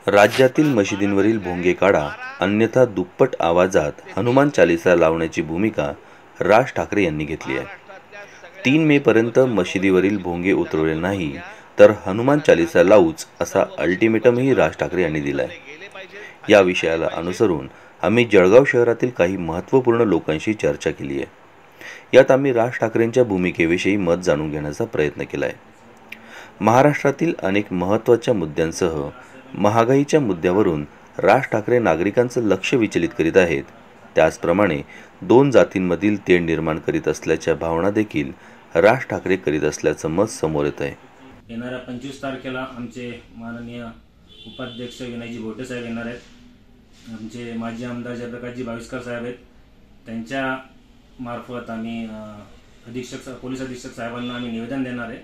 राज्यातील मशिदींवरील भोंगे काढा, अन्यथा दुप्पट आवाजात हनुमान चालीसा लावण्याची भूमिका राज ठाकरे यांनी घेतली आहे. 3 मे पर्यंत मशिदीवरील भोंगे उतरवले नाही तर हनुमान चालीसा लावूच असा अल्टिमेटमही राज ठाकरे यांनी दिलाय. या विषयाला अनुसरून आम्ही जळगाव शहरातील काही महत्त्वपूर्ण लोकांशी चर्चा केली आहे. यात आम्ही राज ठाकरेंच्या भूमिकेविषयी मत जाणून घेण्याचा प्रयत्न केला आहे. महाराष्ट्रातील अनेक महत्त्वाच्या मुद्द्यांसह महागाईच्या मुद्द्यावरून राज ठाकरे नागरिकांचं लक्ष विचलित करीत आहेत. त्याचप्रमाणे 2 जातींमधील तेढ निर्माण करीत असल्याच्या भावना देखील राज ठाकरे करीत असल्याचं मत समोर येत आहे. येणाऱ्या 25 तारखेला आमचे माननीय उपाध्यक्ष विनयजी भोटे साहेब येणार आहेत. आमचे माजी आमदार जयप्रकाशजी भाविस्कर साहेब आहेत. त्यांच्या मार्फत आम्ही पोलीस अधीक्षक साहेबांना आम्ही निवेदन देणार आहे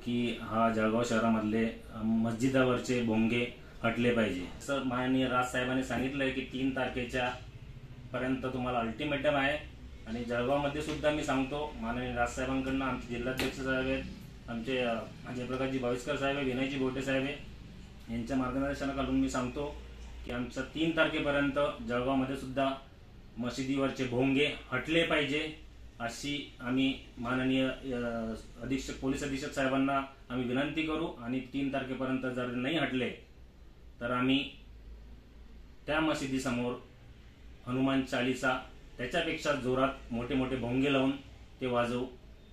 की हा जळगाव शहरामधले मस्जिदावरचे भोंगे हटले पाहिजे. असं माननीय राज साहेबांनी सांगितलं आहे की 3 तारखेच्या पर्यंत तुम्हाला अल्टिमेटम आहे. आणि जळगावमध्ये सुद्धा मी सांगतो, माननीय राज साहेबांकडून आमचे जिल्हाध्यक्ष साहेब आहेत, आमचे जयप्रकाशजी भाविस्कर साहेब आहे, विनयजी भोटे साहेब आहे, यांच्या मार्गदर्शनाखालून मी सांगतो की आमचं 3 तारखेपर्यंत जळगावमध्ये सुद्धा मशिदीवरचे भोंगे हटले पाहिजे अशी आम्ही माननीय पोलीस अधीक्षक साहेबांना आम्ही विनंती करू. आणि 3 तारखेपर्यंत जर नाही हटले तर आम्ही त्या मशिदीसमोर हनुमान चालीसा त्याच्यापेक्षा जोरात मोठे मोठे भोंगे लावून ते वाजवू.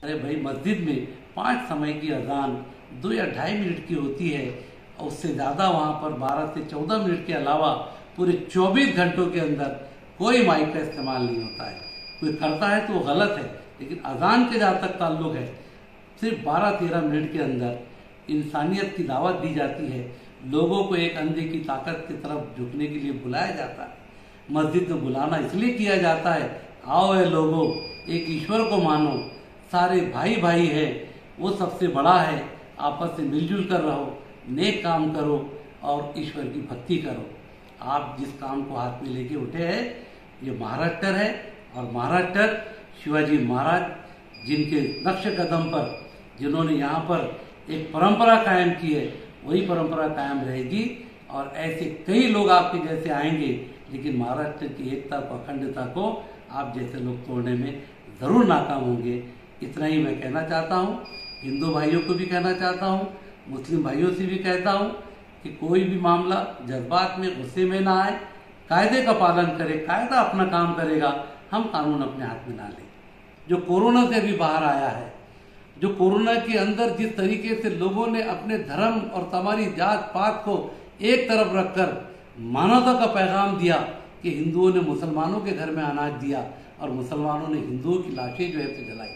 अरे भाई, मस्जिद में 5 समय की अजान 2 या 2.5 मिनट की होती है और उससे ज़्यादा वहाँ पर 12 से 14 मिनट के अलावा पूरे 24 घंटों के अंदर कोई माइक का इस्तेमाल नहीं होता है. कोई करता है तो वो गलत है, लेकिन अजान के जहाँ तक ताल्लुक है सिर्फ 12-13 मिनट के अंदर इंसानियत की दावत दी जाती है. लोगों को एक अंधे की ताकत की तरफ झुकने के लिए बुलाया जाता है. मस्जिद में बुलाना इसलिए किया जाता है, आओ है लोगों, एक ईश्वर को मानो, सारे भाई भाई है, वो सबसे बड़ा है, आपस में मिलजुल कर रहो, नेक काम करो और ईश्वर की भक्ति करो. आप जिस काम को हाथ में लेके उठे हैं ये महाराष्ट्र है और महाराष्ट्र शिवाजी महाराज जिनके नक्श कदम पर जिन्होंने यहाँ पर एक परंपरा कायम की है वही परंपरा कायम रहेगी. और ऐसे कई लोग आपके जैसे आएंगे, लेकिन महाराष्ट्र की एकता को, अखंडता को आप जैसे लोग तोड़ने में ज़रूर नाकाम होंगे. इतना ही मैं कहना चाहता हूँ. हिंदू भाइयों को भी कहना चाहता हूँ, मुस्लिम भाइयों से भी कहता हूँ कि कोई भी मामला जज्बात में, गुस्से में ना आए, कायदे का पालन करे. कायदा अपना काम करेगा, हम कानून अपने हाथ में ना लें. जो कोरोना से भी बाहर आया है, जो कोरोना के अंदर जिस तरीके से लोगों ने अपने धर्म और हमारी जात पात को एक तरफ रखकर मानवता का पैगाम दिया कि हिंदुओं ने मुसलमानों के घर में अनाज दिया और मुसलमानों ने हिंदुओं की लाशें जो है तो जलाई,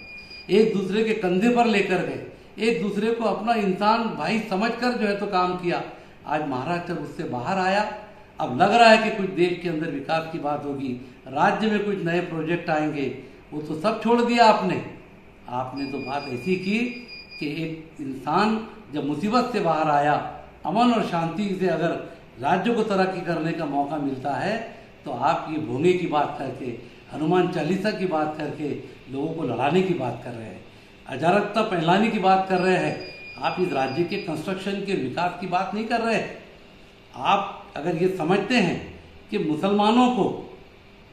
एक दूसरे के कंधे पर लेकर गए, एक दूसरे को अपना इंसान भाई समझकर जो है तो काम किया. आज महाराष्ट्र उससे बाहर आया. अब लग रहा है कि कुछ देश के अंदर विकास की बात होगी, राज्य में कुछ नए प्रोजेक्ट आएंगे. वो तो सब छोड़ दिया आपने तो बात ऐसी की कि एक इंसान जब मुसीबत से बाहर आया, अमन और शांति से अगर राज्य को तरक्की करने का मौका मिलता है तो आप ये भोंगे की बात करके, हनुमान चालीसा की बात करके लोगों को लड़ाने की बात कर रहे हैं, अराजकता फैलाने की बात कर रहे हैं. आप इस राज्य के कंस्ट्रक्शन के विकास की बात नहीं कर रहे हैं. आप अगर ये समझते हैं कि मुसलमानों को,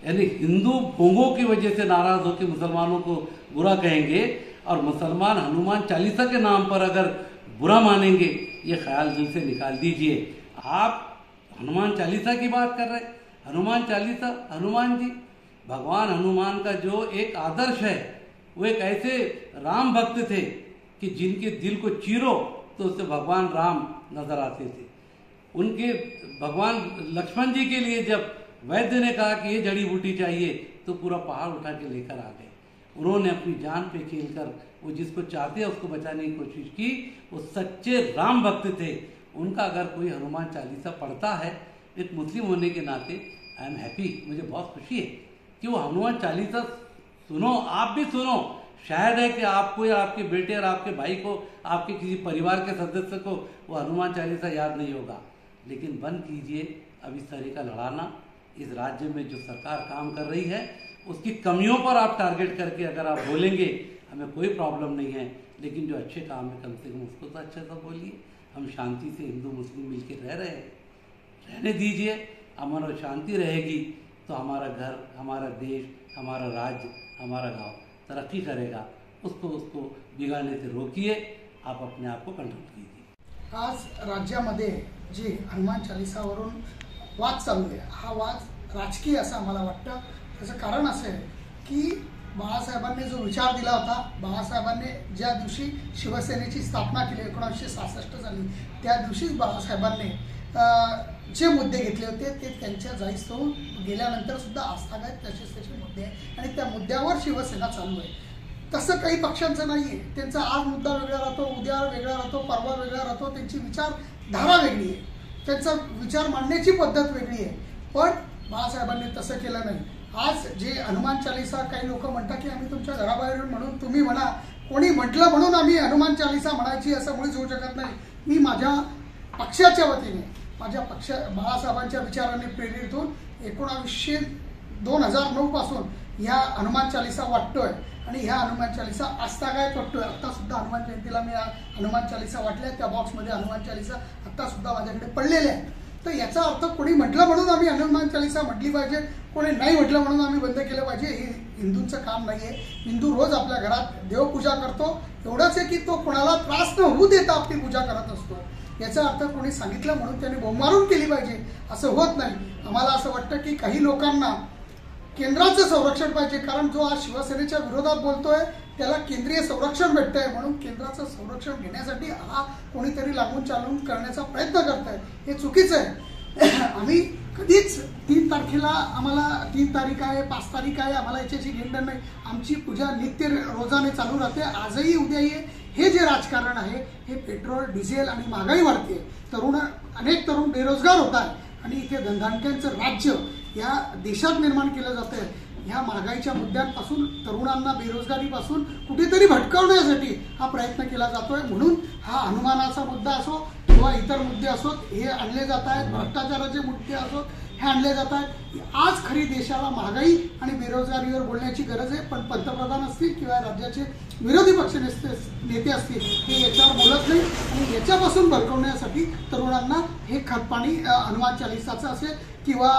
यानी हिंदू भोंगों की वजह से नाराज होकर मुसलमानों को बुरा कहेंगे और मुसलमान हनुमान चालीसा के नाम पर अगर बुरा मानेंगे, ये ख्याल दिल से निकाल दीजिए. आप हनुमान चालीसा की बात कर रहे हैं. हनुमान चालीसा, हनुमान जी, भगवान हनुमान का जो एक आदर्श है वो एक ऐसे राम भक्त थे कि जिनके दिल को चीरो तो उससे भगवान राम नजर आते थे. उनके भगवान लक्ष्मण जी के लिए जब वैद्य ने कहा कि ये जड़ी बूटी चाहिए तो पूरा पहाड़ उठा के लेकर आ गए. उन्होंने अपनी जान पे खेलकर वो जिसको चाहते हैं उसको बचाने की कोशिश की. वो सच्चे राम भक्त थे. उनका अगर कोई हनुमान चालीसा पढ़ता है, एक मुस्लिम होने के नाते आई एम हैप्पी, मुझे बहुत खुशी है कि वो हनुमान चालीसा सुनो, आप भी सुनो. शायद है कि आपको या आपके बेटे और आपके भाई को, आपके किसी परिवार के सदस्य को वो हनुमान चालीसा याद नहीं होगा, लेकिन बंद कीजिए अब इस तरह का लड़ाना. इस राज्य में जो सरकार काम कर रही है उसकी कमियों पर आप टारगेट करके अगर आप बोलेंगे, हमें कोई प्रॉब्लम नहीं है, लेकिन जो अच्छे काम है कम से कम उसको तो अच्छा सा बोलिए. हम शांति से हिंदू मुस्लिम मिलकर रह रहे हैं. रहने दीजिए। अमन और शांति रहेगी तो हमारा घर, हमारा देश, हमारा राज्य, हमारा गांव तरक्की करेगा। उसको बिगाड़ने से रोकिए, आप अपने आप को कंट्रोल कीजिए। आज राज्यामध्ये जी हनुमान चालिसावरून वाद चालू आहे, हा वाद राजकीय असं आम्हाला वाटतं। त्याचं कारण असं आहे की बाळासाहेबांनी जो विचार दिला होता, बाळासाहेबांनी ज्या दिवशी शिवसेनेची स्थापना केली 1966 साली, त्या दिवशीच बाळासाहेबांनी जे मुद्दे घेतले होते ते त्यांच्या जाहीर होऊन गेल्यानंतर सुद्धा आस्थागायत तसेच त्याचे मुद्दे आहे आणि त्या मुद्द्यावर शिवसेना चालू आहे। तसं काही पक्षांचं नाही आहे। त्यांचा आज मुद्दा वेगळा राहतो, उद्या वेगळा राहतो, परवा वेगळा राहतो, त्यांची विचारधारा वेगळी आहे, त्यांचा विचार मांडण्याची पद्धत वेगळी आहे। पण बाळासाहेबांनी तसं केलं नाही। आज जे हनुमान चालिसा काही लोक म्हणतात की आम्ही तुमच्या घराबाहेरून म्हणून तुम्ही म्हणा, कोणी म्हटलं म्हणून आम्ही हनुमान चालिसा म्हणायची असं मुळीच होऊ शकत नाही। मी माझ्या पक्षाच्या वतीने, माझ्या बाळासाहेबांच्या विचाराने प्रेरित होऊन 2009 पासून ह्या हनुमान चालिसा वाटतोय आणि ह्या हनुमान चालिसा आस्थागायत वाटतोय। आता सुद्धा हनुमान जयंतीला मी हनुमान चालिसा वाटल्या, त्या बॉक्समध्ये हनुमान चालिसा आता सुद्धा माझ्याकडे पडलेले आहे। तर याचा अर्थ कोणी म्हटलं म्हणून आम्ही हनुमान चालिसा म्हटली पाहिजे, कोणी नाही म्हटलं म्हणून आम्ही बंद केलं पाहिजे, हे हिंदूंचं काम नाही आहे। हिंदू रोज आपल्या घरात देवपूजा करतो, एवढंच आहे की तो कोणाला त्रास न होऊ देता आपली पूजा करत असतो। याचा अर्थ कोणी सांगितलं म्हणून त्यांनी बोंबारून केली पाहिजे असं होत नाही। आम्हाला असं वाटतं की काही लोकांना केंद्राचं संरक्षण पाहिजे, कारण जो आज शिवसेनेच्या विरोधात बोलतोय त्याला केंद्रीय संरक्षण भेटतंय, म्हणून केंद्राचं संरक्षण घेण्यासाठी हा कोणीतरी लागून चालून करण्याचा प्रयत्न करताय, हे चुकीचं आहे। आम्ही कधीच 3 तारखेला आम्हाला 3 तारीख आहे, 5 तारीख आहे, आम्हाला याच्याशी घेणं नाही। आमची पूजा नित्य रोजाने चालू राहते, आजही उद्याही। हे जे राजकारण आहे हे पेट्रोल, डिझेल आणि महागाई वाढते, अनेक तरुण बेरोजगार होत आहेत आणि इथे धनधानक्यांचं राज्य या देशात निर्माण केलं जातंय। ह्या महागाईच्या मुद्द्यांपासून, तरुणांना बेरोजगारीपासून कुठेतरी भटकवण्यासाठी हा प्रयत्न केला जातोय। म्हणून हा हनुमानाचा मुद्दा असो किंवा इतर मुद्दे असोत हे आणले जात आहेत, भ्रष्टाचाराचे मुद्दे असोत हे आणले जात आहेत। आज खरी देशाला महागाई आणि बेरोजगारीवर बोलण्याची गरज आहे, पण पंतप्रधान असतील किंवा राज्याचे विरोधी पक्ष नेते असतील हे याच्यावर बोलत नाही आणि याच्यापासून भडकवण्यासाठी तरुणांना हे खतपाणी हनुमान चालिसाचं असेल किंवा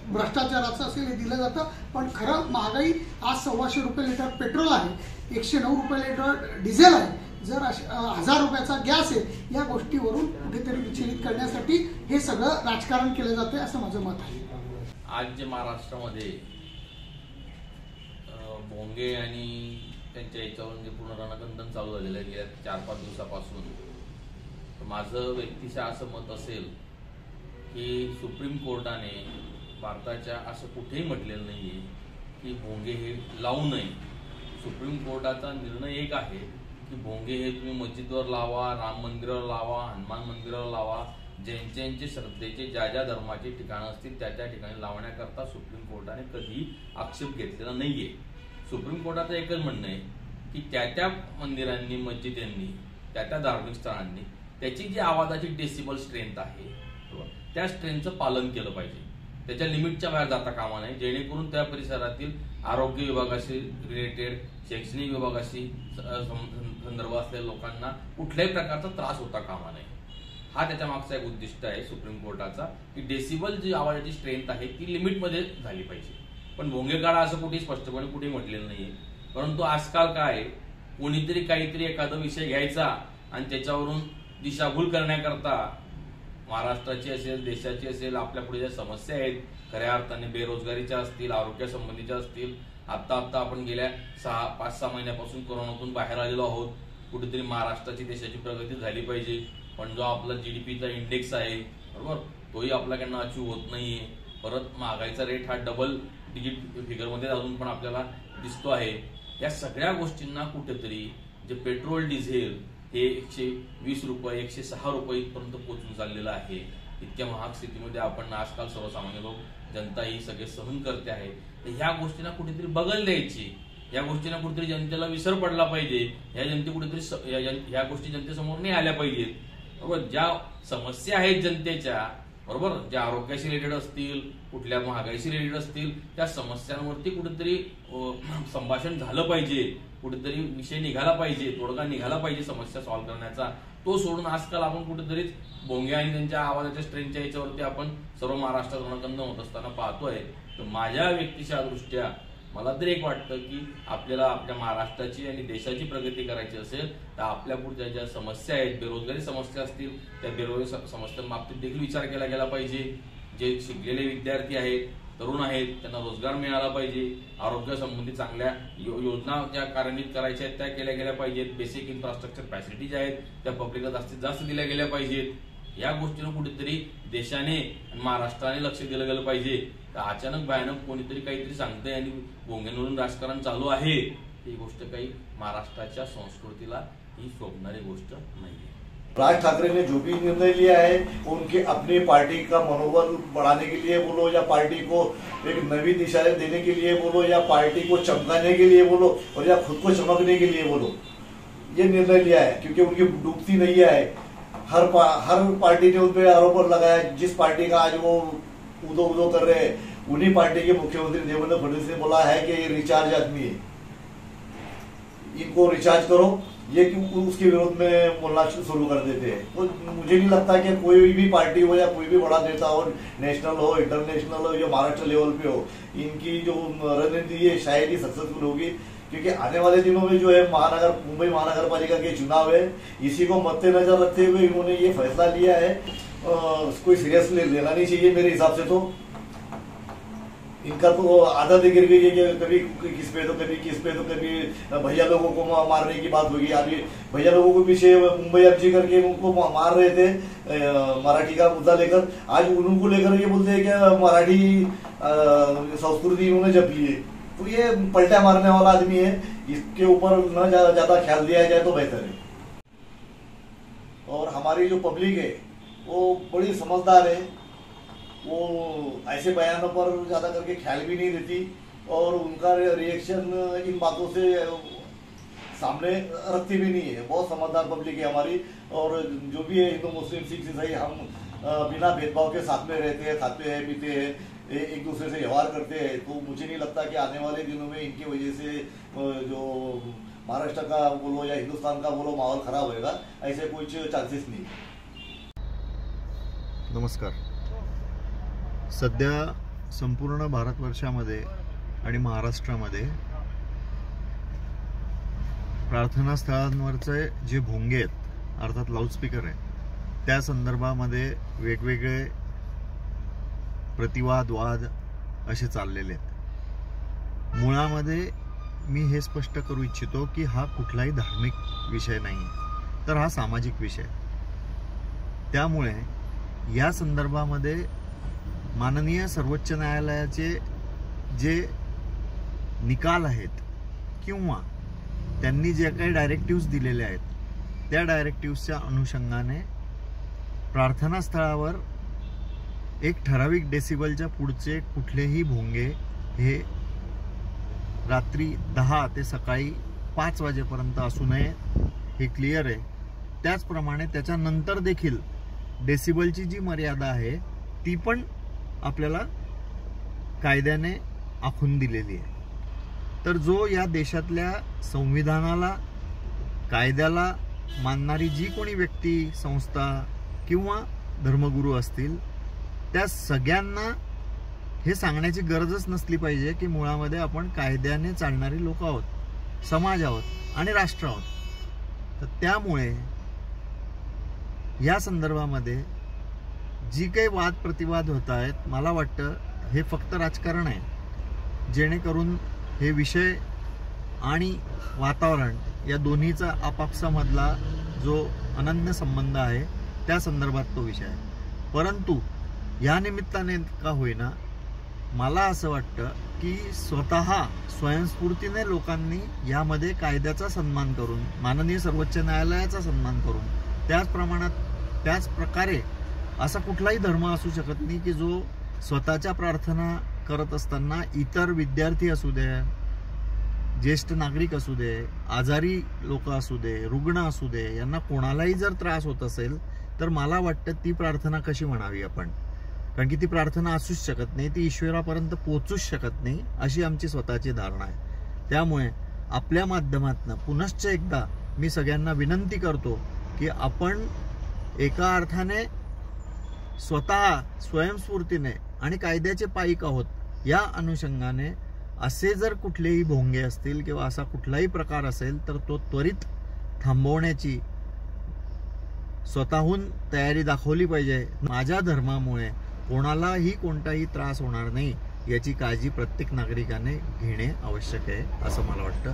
भ्रष्टाचाराचं असेल हे दिलं जातं। पण खरं महागाई आज 125 रुपये लिटर पेट्रोल आहे, 109 रुपये लिटर डिझेल आहे, जर 1000 रुपयाचा गॅस आहे, या गोष्टीवरून कुठेतरी विचलित करण्यासाठी हे सगळं राजकारण केलं जाते असं माझं मत आहे। आज जे महाराष्ट्रामध्ये भोंगे आणि त्यांच्या याच्यावरून जे पूर्ण रणकंदन चालू झालेलं आहे गेल्या 4-5 दिवसापासून, माझं व्यक्तिशः असं मत असेल की सुप्रीम कोर्टाने भारताच्या असं कुठेही म्हटलेलं नाही आहे की भोंगे हे लावू नये। सुप्रीम कोर्टाचा निर्णय एक आहे की भोंगे हे तुम्ही मस्जिदवर लावा, राम मंदिरावर लावा, हनुमान मंदिरावर लावा, ज्यांचे श्रद्धेचे ज्या धर्माचे ठिकाणं असतील त्या ठिकाणी लावण्याकरता सुप्रीम कोर्टाने कधी आक्षेप घेतलेला नाहीये। सुप्रीम कोर्टाचं एकच म्हणणं आहे की त्या मंदिरांनी, मस्जिदांनी, त्या धार्मिक स्थळांनी त्याची जी आवाजाची डेसिबल स्ट्रेंथ आहे त्या स्ट्रेंथचं पालन केलं पाहिजे, त्याच्या लिमिटच्या बाहेर जाता कामा नये, जेणेकरून त्या परिसरातील आरोग्य विभागाशी रिलेटेड, शैक्षणिक विभागाशी संदर्भ असलेल्या लोकांना कुठल्याही प्रकारचा त्रास होता कामा नये। हा त्याच्या मागचा एक उद्दिष्ट आहे सुप्रीम कोर्टाचा की डेसिबल जी आवाजाची स्ट्रेंथ आहे ती लिमिटमध्ये झाली पाहिजे। पण भोंगे काढा असं कुठेही स्पष्टपणे कुठेही म्हटलेलं नाहीये। परंतु आजकाल काय, कोणीतरी काहीतरी एखादा विषय घ्यायचा आणि त्याच्यावरून दिशाभूल करण्याकरता महाराष्ट्राची असेल, देशाची असेल, आपल्या पुढे ज्या समस्या आहेत खऱ्या अर्थाने बेरोजगारीच्या असतील, आरोग्यासंबंधीच्या असतील, आता आपण गेल्या 5-6 महिन्यापासून कोरोनातून बाहेर आलेलो आहोत, कुठेतरी महाराष्ट्राची, देशाची प्रगती झाली पाहिजे। पण जो आपला जीडीपीचा इंडेक्स आहे बरोबर, तोही आपल्याकडनं अचीव होत नाहीये। परत महागाईचा रेट हा डबल डिजिट फिगरमध्ये अजून पण आपल्याला दिसतो आहे। या सगळ्या गोष्टींना कुठेतरी जे पेट्रोल, डिझेल हे 120 रुपये, 106 रुपये इथपर्यंत पोहोचून चाललेलं आहे। इतक्या महाग स्थितीमध्ये आपण आजकाल सर्वसामान्य लोक, जनता ही सगळे सहन करते आहे। तर ह्या गोष्टींना कुठेतरी बगल द्यायची, या गोष्टींना कुठेतरी जनतेला विसर पडला पाहिजे, ह्या गोष्टी जनतेसमोर नाही आल्या पाहिजेत बरोबर। ज्या समस्या आहेत जनतेच्या बरोबर, ज्या आरोग्याशी रिलेटेड असतील, कुठल्या महागाईशी रिलेटेड असतील, त्या समस्यांवरती कुठेतरी संभाषण झालं पाहिजे, कुठेतरी विषय निघाला पाहिजे, तोडगा निघाला पाहिजे समस्या सॉल्व्ह करण्याचा। तो सोडून आजकाल आपण कुठेतरी भोंगे आणि त्यांच्या आवाजाच्या स्ट्रेंथच्या याच्यावरती आपण सर्व महाराष्ट्रात रणकंद होत असताना पाहतोय. तर माझ्या व्यक्तिशः दृष्ट्या मला तरी एक वाटतं की आपल्याला आपल्या महाराष्ट्राची आणि देशाची प्रगती करायची असेल तर आपल्या पुढच्या ज्या समस्या आहेत, बेरोजगारी समस्या असतील, त्या बेरोजगारी समस्यांबाबतीत देखील विचार केला गेला पाहिजे. जे शिकलेले विद्यार्थी आहेत, तरुण आहेत, त्यांना रोजगार मिळाला पाहिजे. आरोग्य संबंधी चांगल्या योजना ज्या कार्यान्वित करायच्या आहेत त्या केल्या गेल्या पाहिजेत. बेसिक इन्फ्रास्ट्रक्चर फॅसिलिटी ज्या आहेत त्या पब्लिकला जास्तीत जास्त दिल्या गेल्या पाहिजेत. या गोष्टीनं कुठेतरी देशाने आणि महाराष्ट्राने लक्ष दिलं गेलं पाहिजे. तर अचानक भयानक कोणीतरी काहीतरी सांगतंय आणि भोंग्यांवरून राजकारण चालू आहे, ही गोष्ट काही महाराष्ट्राच्या संस्कृतीला ही शोभणारी गोष्ट नाहीये. राज ठाकरे ने जो भी निर्णय लिया है उनके अपनी पार्टी का मनोबल बढ़ाने के लिए बोलो, या पार्टी को एक नई दिशा देने के लिए बोलो, या पार्टी को चमकाने के लिए बोलो, और या खुद को चमकने के लिए बोलो, ये निर्णय लिया है. क्योंकि उनकी डूबती नहीं है. हर पार्टी ने उन पर आरोप लगाया. जिस पार्टी का आज वो उदो कर रहे हैं उन्हीं पार्टी के मुख्यमंत्री देवेंद्र फडणवीस ने बोला है कि ये रिचार्ज आदमी है, इनको रिचार्ज करो, ये क्यों उसके विरोध में बोलना शुरू कर देते हैं. तो मुझे नहीं लगता कि कोई भी पार्टी हो या कोई भी बड़ा नेता हो, नेशनल हो, इंटरनेशनल हो या महाराष्ट्र लेवल पे हो, इनकी जो रणनीति है शायद ही सक्सेसफुल होगी. क्योंकि आने वाले दिनों में जो है मुंबई महानगर पालिका के चुनाव है, इसी को मद्देनजर रखते हुए इन्होंने ये फैसला लिया है. कोई सीरियसली लेना नहीं चाहिए मेरे हिसाब से. तो इनका तो आदत गिर गई है कि कभी किस पे तो कभी किस पे तो कभी भैया लोगों को मारने की बात होगी. अभी भैया लोगों को पीछे मुंबई अर्जी करके उनको मार रहे थे मराठी का मुद्दा लेकर. आज उनको लेकर ये बोलते हैं कि मराठी संस्कृति इन्होंने जप ली है. तो ये पलटा मारने वाला आदमी है. इसके ऊपर न ज्यादा ख्याल दिया जाए तो बेहतर है. और हमारी जो पब्लिक है वो बड़ी समझदार है. वो ऐसे बयानों पर ज्यादा करके ख्याल भी नहीं देती और उनका रिएक्शन इन बातों से सामने रखती भी नहीं है. बहुत समझदार पब्लिक है हमारी. और जो भी है हिंदू मुस्लिम सिख ईसाई हम बिना भेदभाव के साथ में रहते हैं, खाते हैं, पीते हैं, एक दूसरे से व्यवहार करते हैं. तो मुझे नहीं लगता कि आने वाले दिनों में इनकी वजह से जो महाराष्ट्र का बोलो या हिंदुस्तान का बोलो माहौल खराब होएगा, ऐसे कुछ चान्सेस नहीं. नमस्कार. सध्या संपूर्ण भारतवर्षामध्ये आणि महाराष्ट्रामध्ये प्रार्थनास्थळांवरचे जे भोंगे आहेत अर्थात लाऊडस्पीकर आहे त्या संदर्भामध्ये वेगवेगळे प्रतिवाद वाद असे चाललेले आहेत. मुळामध्ये मी हे स्पष्ट करू इच्छितो की हा कुठलाही धार्मिक विषय नाही, तर हा सामाजिक विषय. त्यामुळे या संदर्भामध्ये माननीय सर्वोच्च न्यायालयाचे जे निकाल आहेत किंवा त्यांनी जे काही डायरेक्टिव्स दिलेले आहेत त्या डायरेक्टिव्सच्या अनुषंगाने प्रार्थनास्थळावर एक ठराविक डेसिबलच्या पुढचे कुठलेही भोंगे हे रात्री 10 ते सकाळी 5 वाजेपर्यंत असू नये हे क्लिअर आहे. त्याचप्रमाणे त्याच्यानंतर देखील डेसिबलची जी मर्यादा आहे ती पण आपल्याला कायद्याने आखून दिलेली आहे. तर जो या देशातल्या संविधानाला कायद्याला मानणारी जी कोणी व्यक्ती संस्था किंवा धर्मगुरू असतील त्या सगळ्यांना हे सांगण्याची गरजच नसली पाहिजे की मुळामध्ये आपण कायद्याने चालणारी लोक आहोत, समाज आहोत आणि राष्ट्र आहोत. तर त्यामुळे या संदर्भामध्ये जी काही वाद प्रतिवाद होत आहेत मला वाटतं हे फक्त राजकारण आहे, जेणेकरून हे विषय आणि वातावरण या दोन्हीचा आपापसामधला जो अनन्य संबंध आहे त्या संदर्भात तो विषय आहे. परंतु या निमित्ताने का होईना मला असं वाटतं की स्वतः स्वयंस्फूर्तीने लोकांनी यामध्ये कायद्याचा सन्मान करून माननीय सर्वोच्च न्यायालयाचा सन्मान करून त्याच प्रकारे असा कुठलाही धर्म असू शकत नाही की जो स्वतःच्या प्रार्थना करत असताना इतर विद्यार्थी असू दे, ज्येष्ठ नागरिक असू दे, आजारी लोक असू दे, रुग्ण असू दे, यांना कोणालाही जर त्रास होत असेल तर मला वाटतं ती प्रार्थना कशी म्हणावी आपण. कारण की ती प्रार्थना असूच शकत नाही, ती ईश्वरापर्यंत पोहोचूच शकत नाही अशी आमची स्वतःची धारणा आहे. त्यामुळे आपल्या माध्यमातून पुनश्च एकदा मी सगळ्यांना विनंती करतो की आपण एका अर्थाने स्वतः स्वयंस्फूर्तीने आणि कायद्याचे पाईक आहोत, या अनुषंगाने असे जर कुठलेही भोंगे असतील किंवा असा कुठलाही प्रकार असेल तर तो त्वरित थांबवण्याची स्वतःहून तयारी दाखवली पाहिजे. माझ्या धर्मामुळे कोणालाही कोणताही त्रास होणार नाही याची काळजी प्रत्येक नागरिकाने घेणे आवश्यक आहे असं मला वाटतं.